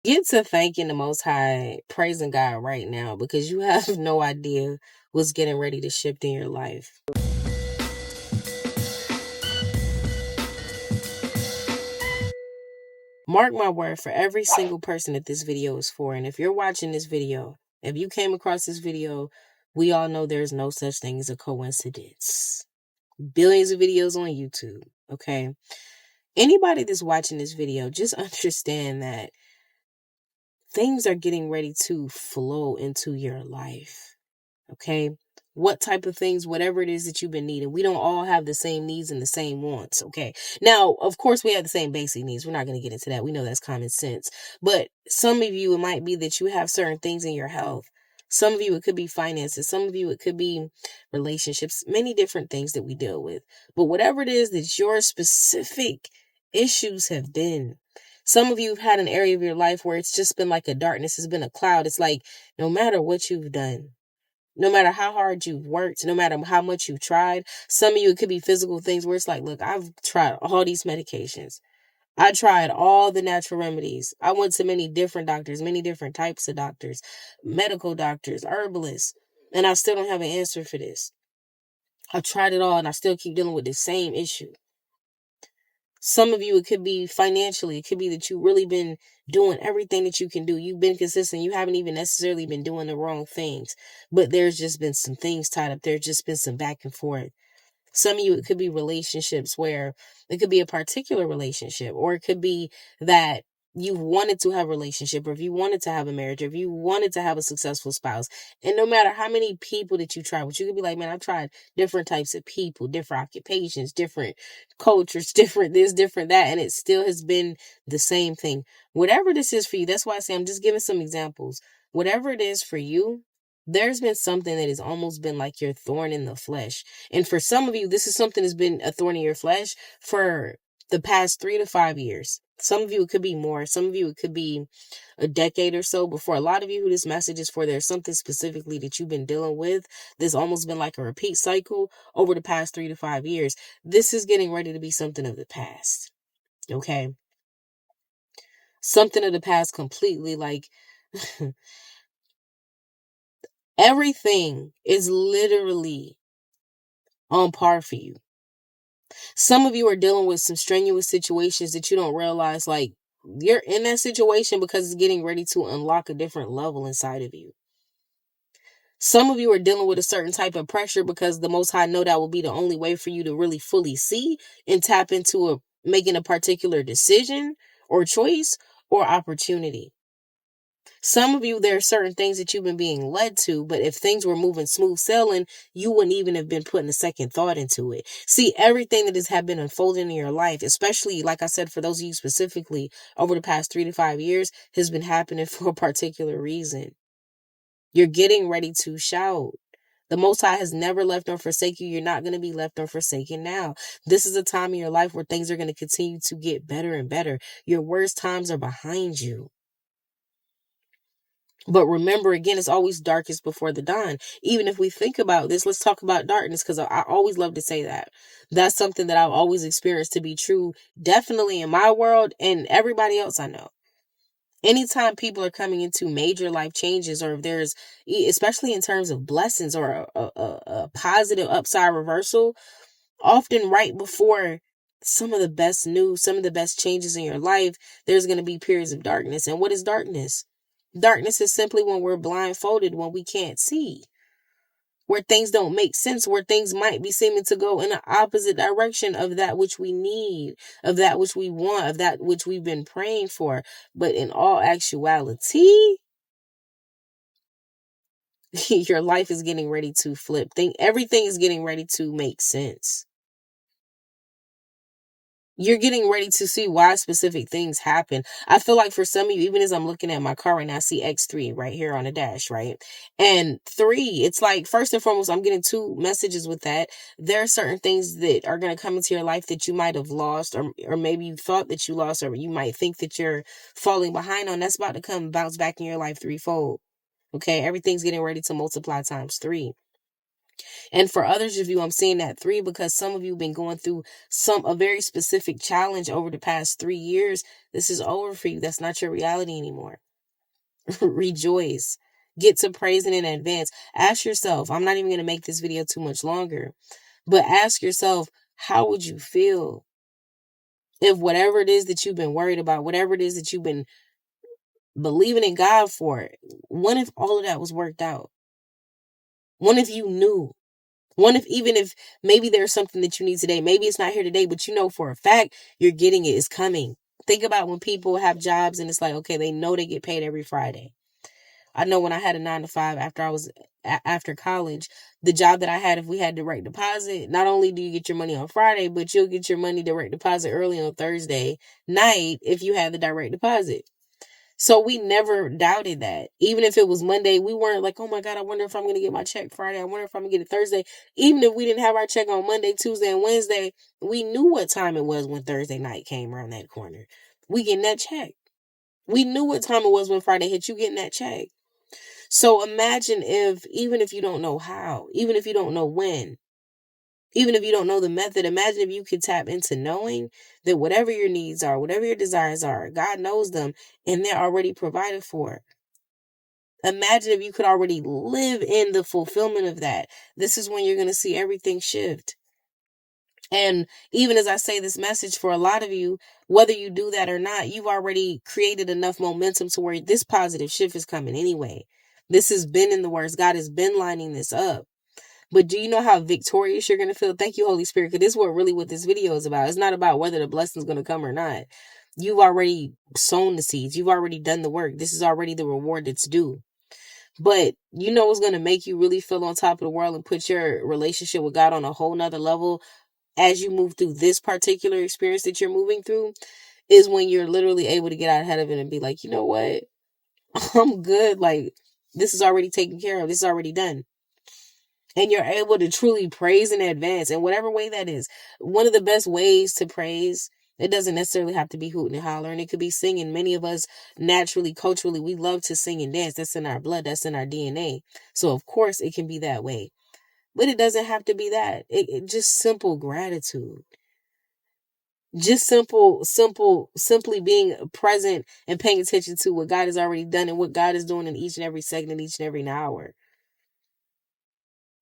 Get to thanking the Most High, praising God right now, because you have no idea what's getting ready to shift in your life. Mark my word, for every single person that this video is for, and if you're watching this video, if you came across this video, we all know there's no such thing as a coincidence. Billions of videos on YouTube, okay? Anybody that's watching this video, just understand that things are getting ready to flow into your life. Okay. What type of things, whatever it is that you've been needing. We don't all have the same needs and the same wants. Okay. Now, of course, we have the same basic needs. We're not going to get into that. We know that's common sense. But some of you, it might be that you have certain things in your health. Some of you, it could be finances. Some of you, it could be relationships, many different things that we deal with. But whatever it is that your specific issues have been, some of you have had an area of your life where it's just been like a darkness, it's been a cloud. It's like no matter what you've done, no matter how hard you've worked, no matter how much you've tried, some of you, it could be physical things where it's like, look, I've tried all these medications. I tried all the natural remedies. I went to many different doctors, many different types of doctors, medical doctors, herbalists, and I still don't have an answer for this. I've tried it all and I still keep dealing with the same issue. Some of you, it could be financially. It could be that you've really been doing everything that you can do. You've been consistent. You haven't even necessarily been doing the wrong things. But there's just been some things tied up. There's just been some back and forth. Some of you, it could be relationships where it could be a particular relationship, or it could be that you wanted to have a relationship, or if you wanted to have a marriage, or if you wanted to have a successful spouse. And no matter how many people that you try, which you could be like, man, I've tried different types of people, different occupations, different cultures, different this, different that, and it still has been the same thing. Whatever this is for you, that's why I say I'm just giving some examples. Whatever it is for you, there's been something that has almost been like your thorn in the flesh. And for some of you, this is something that's been a thorn in your flesh for the past 3 to 5 years. Some of you, it could be more. Some of you, it could be a decade or so. But for a lot of you who this message is for, there's something specifically that you've been dealing with. This almost been like a repeat cycle over the past 3 to 5 years. This is getting ready to be something of the past. Okay. Something of the past completely. Like everything is literally on par for you. Some of you are dealing with some strenuous situations that you don't realize, like you're in that situation because it's getting ready to unlock a different level inside of you. Some of you are dealing with a certain type of pressure because the Most High know that will be the only way for you to really fully see and tap into making a particular decision or choice or opportunity. Some of you, there are certain things that you've been being led to, but if things were moving smooth sailing, you wouldn't even have been putting a second thought into it. See, everything that has have been unfolding in your life, especially, like I said, for those of you specifically, over the past 3 to 5 years, has been happening for a particular reason. You're getting ready to shout. The Most High has never left nor forsake you. You're not going to be left nor forsaken now. This is a time in your life where things are going to continue to get better and better. Your worst times are behind you. But remember, again, it's always darkest before the dawn. Even if we think about this, let's talk about darkness, because I always love to say that. That's something that I've always experienced to be true, definitely in my world and everybody else I know. Anytime people are coming into major life changes, or if there's, especially in terms of blessings or a positive upside reversal, often right before some of the best news, some of the best changes in your life, there's going to be periods of darkness. And what is darkness? Darkness is simply when we're blindfolded, when we can't see, where things don't make sense, where things might be seeming to go in the opposite direction of that which we need, of that which we want, of that which we've been praying for. But in all actuality, your life is getting ready to flip. Everything is getting ready to make sense. You're getting ready to see why specific things happen. I feel like for some of you, even as I'm looking at my car right now, I see X3 right here on the dash, right? And 3, it's like, first and foremost, I'm getting 2 messages with that. There are certain things that are going to come into your life that you might have lost, or maybe you thought that you lost, or you might think that you're falling behind on. That's about to come bounce back in your life threefold. Okay, everything's getting ready to multiply times 3. And for others of you, I'm seeing that 3 because some of you have been going through a very specific challenge over the past 3 years. This is over for you. That's not your reality anymore. Rejoice. Get to praising in advance. Ask yourself, I'm not even going to make this video too much longer, but ask yourself, how would you feel if whatever it is that you've been worried about, whatever it is that you've been believing in God for, what if all of that was worked out? What if you knew? What if, even if maybe there's something that you need today, maybe it's not here today, but you know for a fact you're getting it, it's coming. Think about when people have jobs and it's like, okay, they know they get paid every Friday. I know when I had a 9 to 5 after college, the job that I had, if we had direct deposit, not only do you get your money on Friday, but you'll get your money direct deposit early on Thursday night if you have the direct deposit. So we never doubted that. Even if it was Monday, we weren't like, oh my God, I wonder if I'm going to get my check Friday. I wonder if I'm going to get it Thursday. Even if we didn't have our check on Monday, Tuesday, and Wednesday, we knew what time it was when Thursday night came around that corner. We getting that check. We knew what time it was when Friday hit, you getting that check. So imagine if, even if you don't know how, even if you don't know when, even if you don't know the method, imagine if you could tap into knowing that whatever your needs are, whatever your desires are, God knows them and they're already provided for. Imagine if you could already live in the fulfillment of that. This is when you're going to see everything shift. And even as I say this message, for a lot of you, whether you do that or not, you've already created enough momentum to where this positive shift is coming anyway. This has been in the works. God has been lining this up. But do you know how victorious you're going to feel? Thank you, Holy Spirit, because this is what this video is about. It's not about whether the blessing's going to come or not. You've already sown the seeds. You've already done the work. This is already the reward that's due. But you know what's going to make you really feel on top of the world and put your relationship with God on a whole nother level as you move through this particular experience that you're moving through, is when you're literally able to get out ahead of it and be like, you know what? I'm good. Like, this is already taken care of. This is already done. And you're able to truly praise in advance in whatever way that is. One of the best ways to praise, it doesn't necessarily have to be hooting and hollering. It could be singing. Many of us naturally, culturally, we love to sing and dance. That's in our blood. That's in our DNA. So of course it can be that way. But it doesn't have to be that. It just simple gratitude. Just simply being present and paying attention to what God has already done and what God is doing in each and every second, each and every hour.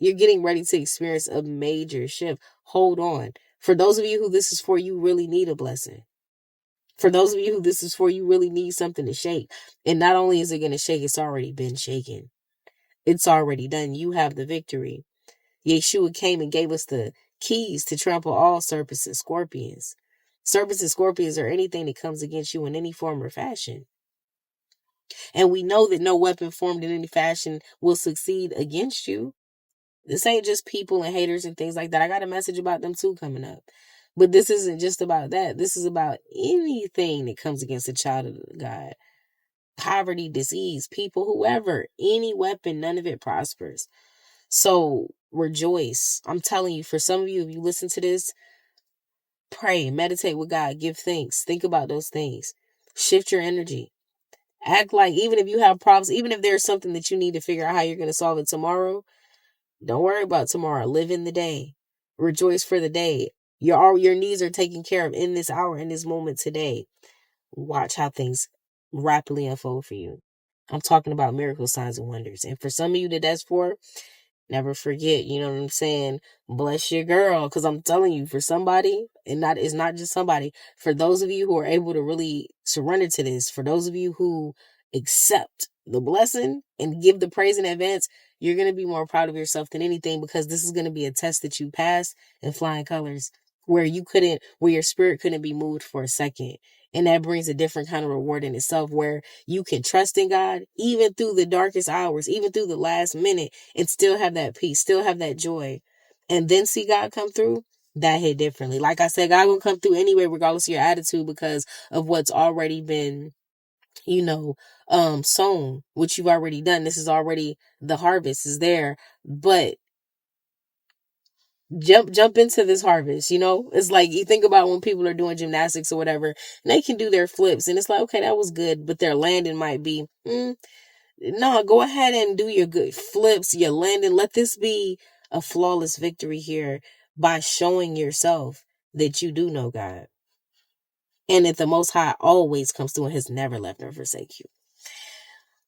You're getting ready to experience a major shift. Hold on. For those of you who this is for, you really need a blessing. For those of you who this is for, you really need something to shake. And not only is it going to shake, it's already been shaken. It's already done. You have the victory. Yeshua came and gave us the keys to trample all serpents and scorpions. Serpents and scorpions are anything that comes against you in any form or fashion. And we know that no weapon formed in any fashion will succeed against you. This ain't just people and haters and things like that. I got a message about them too coming up. But this isn't just about that. This is about anything that comes against a child of God. Poverty, disease, people, whoever, any weapon, none of it prospers. So rejoice. I'm telling you, for some of you, if you listen to this, pray, meditate with God, give thanks. Think about those things. Shift your energy. Act like, even if you have problems, even if there's something that you need to figure out how you're going to solve it tomorrow, don't worry about tomorrow. Live in the day. Rejoice for the day. Your needs are taken care of in this hour, in this moment today. Watch how things rapidly unfold for you. I'm talking about miracle signs and wonders. And for some of you that's for, never forget, you know what I'm saying? Bless your girl. Because I'm telling you, for somebody, and it's not just somebody, for those of you who are able to really surrender to this, for those of you who accept the blessing and give the praise in advance, you're going to be more proud of yourself than anything, because this is going to be a test that you pass in flying colors, where your spirit couldn't be moved for a second. And that brings a different kind of reward in itself, where you can trust in God even through the darkest hours, even through the last minute, and still have that peace, still have that joy, and then see God come through. That hit differently. Like I said, God will come through anyway, regardless of your attitude, because of what's already been, sown, which you've already done. This is already, the harvest is there. But jump into this harvest. It's like, you think about when people are doing gymnastics or whatever, and they can do their flips, and it's like, okay, that was good, but their landing might be, no, go ahead and do your good flips, your landing. Let this be a flawless victory here by showing yourself that you do know God. And that the Most High always comes through and has never left nor forsake you.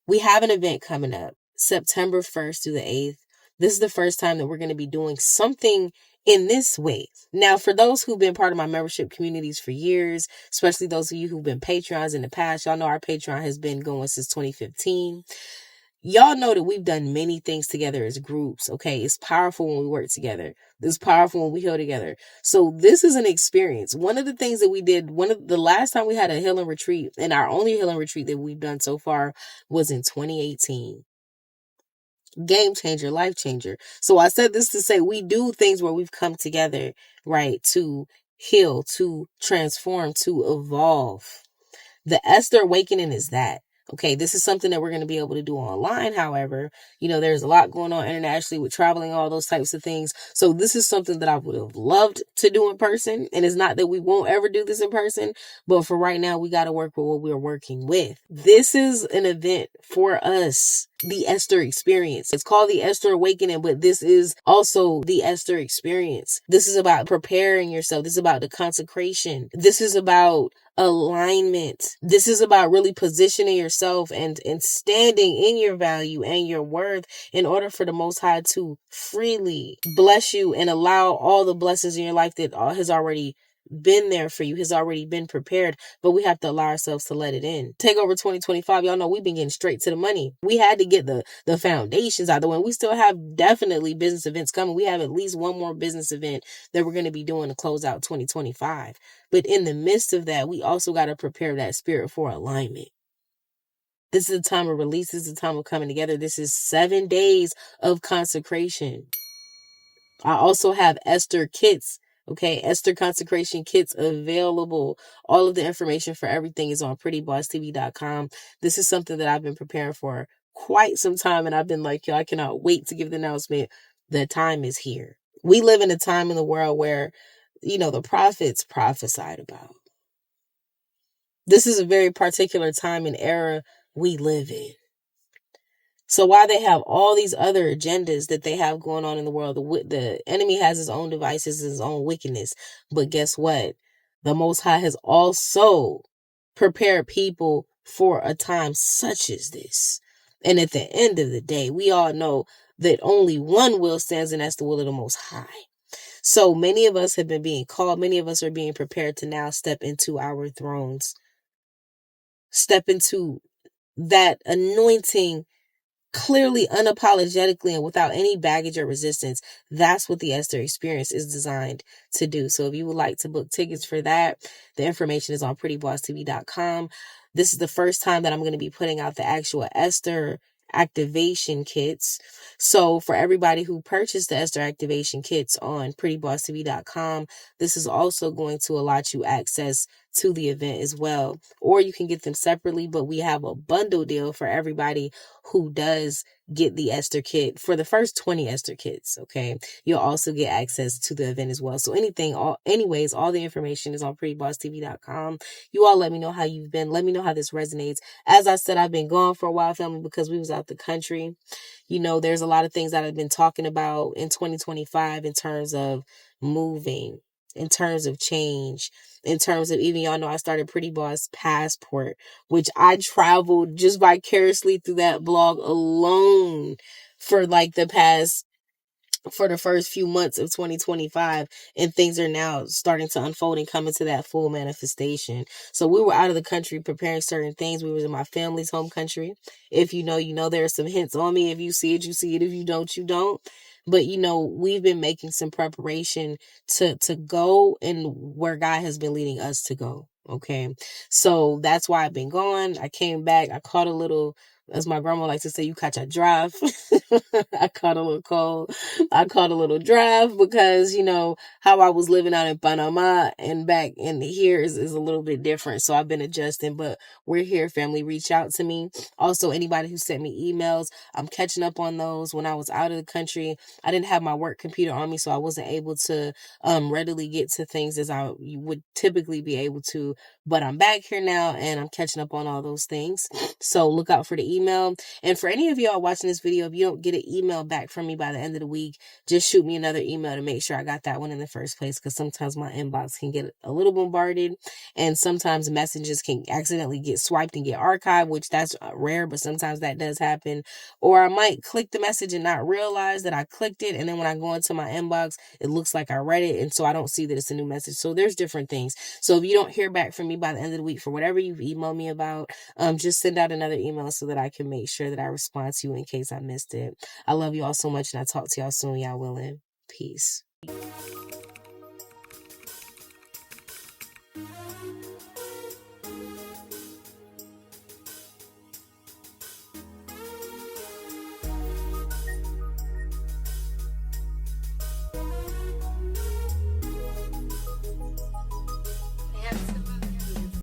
We have an event coming up, September 1st through the 8th. This is the first time that we're going to be doing something in this way. Now, for those who've been part of my membership communities for years, especially those of you who've been Patreons in the past, y'all know our Patreon has been going since 2015. Y'all know that we've done many things together as groups, okay? It's powerful when we work together. It's powerful when we heal together. So this is an experience. One of the things that we did, the last time we had a healing retreat, and our only healing retreat that we've done so far was in 2018. Game changer, life changer. So I said this to say we do things where we've come together, right, to heal, to transform, to evolve. The Esther awakening is that. Okay, this is something that we're going to be able to do online. However, there's a lot going on internationally with traveling, all those types of things. So this is something that I would have loved to do in person. And it's not that we won't ever do this in person, but for right now, we got to work with what we're working with. This is an event for us, the Esther experience. It's called the Esther Awakening, but this is also the Esther experience. This is about preparing yourself. This is about the consecration. This is about alignment. This is about really positioning yourself and standing in your value and your worth in order for the Most High to freely bless you and allow all the blessings in your life that has already been there for you, has already been prepared, but we have to allow ourselves to let it in. Take over 2025. Y'all know we've been getting straight to the money. We had to get the foundations out of the way. We still have definitely business events coming. We have at least one more business event that we're going to be doing to close out 2025. But in the midst of that, we also got to prepare that spirit for alignment. This is a time of release. This is a time of coming together. This is 7 days of consecration. I also have Esther kits. Okay, Esther consecration kits available. All of the information for everything is on prettybosstv.com. This is something that I've been preparing for quite some time, and I've been like, yo, I cannot wait to give the announcement. The time is here. We live in a time in the world where, the prophets prophesied about. This is a very particular time and era we live in. So while they have all these other agendas that they have going on in the world, the enemy has his own devices, his own wickedness. But guess what? The Most High has also prepared people for a time such as this. And at the end of the day, we all know that only one will stands, and that's the will of the Most High. So many of us have been being called. Many of us are being prepared to now step into our thrones. Step into that anointing clearly, unapologetically, and without any baggage or resistance. That's what the Esther experience is designed to do. So if you would like to book tickets for that, the information is on prettybosstv.com. This is the first time that I'm going to be putting out the actual Esther activation kits. So for everybody who purchased the Esther activation kits on prettybosstv.com, this is also going to allot you access to the event as well. Or you can get them separately, but we have a bundle deal for everybody who does get the Esther kit. For the first 20 Esther kits, okay, you'll also get access to the event as well. So anyways, all the information is on prettybosstv.com. You all let me know how you've been. Let me know how this resonates. As I said, I've been gone for a while, family, because we was out the country. There's a lot of things that I've been talking about in 2025 in terms of moving, in terms of change, in terms of, even y'all know I started Pretty Boss Passport, which I traveled just vicariously through that blog alone for the first few months of 2025, and things are now starting to unfold and come into that full manifestation. So we were out of the country preparing certain things. We was in my family's home country. If you know, there are some hints on me. If you see it, you see it. If you don't, you don't. But we've been making some preparation to go and where God has been leading us to go. Okay. So that's why I've been gone. I came back. I caught a little, as my grandma likes to say, you catch a drive. I caught a little cold. I caught a little drive because, how I was living out in Panama and back in here is a little bit different. So I've been adjusting, but we're here, family. Reach out to me. Also, anybody who sent me emails, I'm catching up on those. When I was out of the country, I didn't have my work computer on me, so I wasn't able to readily get to things as I would typically be able to But I'm back here now and I'm catching up on all those things. So look out for the email. And for any of y'all watching this video, if you don't get an email back from me by the end of the week, just shoot me another email to make sure I got that one in the first place, because sometimes my inbox can get a little bombarded, and sometimes messages can accidentally get swiped and get archived, which that's rare, but sometimes that does happen. Or I might click the message and not realize that I clicked it, and then when I go into my inbox, it looks like I read it, and so I don't see that it's a new message. So there's different things. So if you don't hear back from me by the end of the week for whatever you've emailed me about, just send out another email so that I can make sure that I respond to you in case I missed it. I love you all so much, and I'll talk to y'all soon, y'all willing. Peace.